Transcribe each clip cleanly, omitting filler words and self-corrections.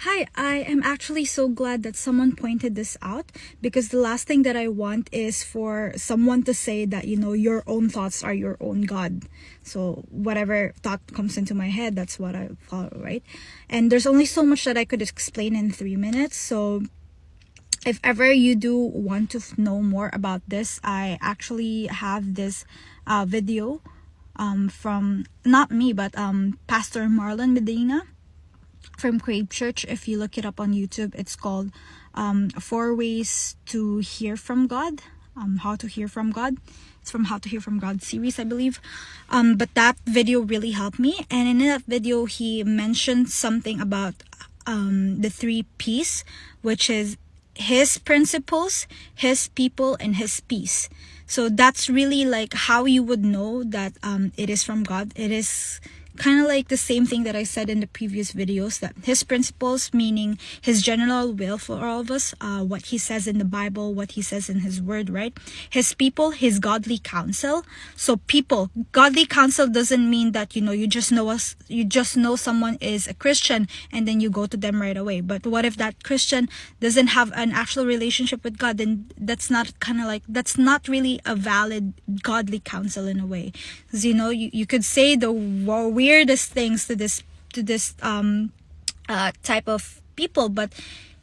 Hi, I am actually so glad that someone pointed this out, because the last thing that I want is for someone to say that, your own thoughts are your own God. So whatever thought comes into my head, that's what I follow, right? And there's only so much that I could explain in 3 minutes. So if ever you do want to know more about this, I actually have this video from, not me, but Pastor Marlon Medina from Crave Church. If you look it up on YouTube, it's called 4 Ways to Hear from God. How to Hear from God. It's from How to Hear from God series, I believe. But that video really helped me. And in that video, he mentioned something about the 3 P's, which is his principles, his people, and his peace. So that's really like how you would know that it is from God. It is kind of like the same thing that I said in the previous videos, that his principles, meaning his general will for all of us, what he says in the Bible, what he says in his word, right? His people, his godly counsel. So people, godly counsel doesn't mean that, you just know someone is a Christian and then you go to them right away. But what if that Christian doesn't have an actual relationship with God? Then that's not really a valid godly counsel in a way. Because you could say the weirdest things to this type of people, but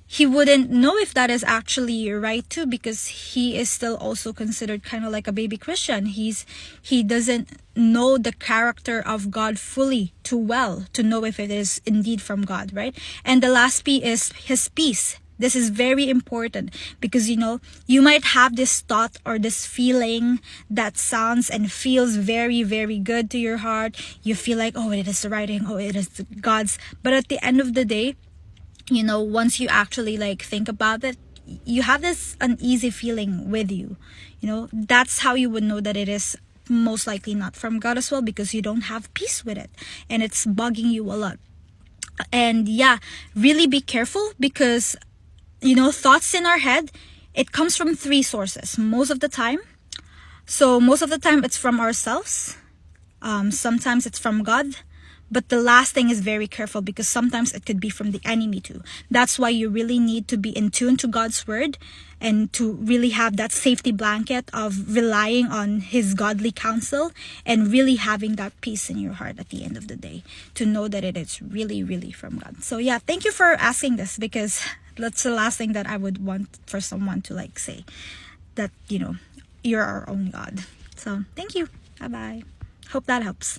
he wouldn't know if that is actually right too, because he is still also considered kind of like a baby Christian. He doesn't know the character of God fully too well to know if it is indeed from God, right? And the last P is his peace. This is very important, because you might have this thought or this feeling that sounds and feels very, very good to your heart. You feel like, oh, it is the writing, oh, it is God's. But at the end of the day, once you actually think about it, you have this uneasy feeling with you. That's how you would know that it is most likely not from God as well, because you don't have peace with it and it's bugging you a lot. And yeah, really be careful, because thoughts in our head, it comes from 3 sources most of the time. So most of the time it's from ourselves. Sometimes it's from God. But the last thing is very careful, because sometimes it could be from the enemy too. That's why you really need to be in tune to God's word, and to really have that safety blanket of relying on his godly counsel, and really having that peace in your heart at the end of the day, to know that it is really, really from God. So yeah, thank you for asking this, because that's the last thing that I would want for someone to say, that you're our own God. So thank you. Bye bye. Hope that helps.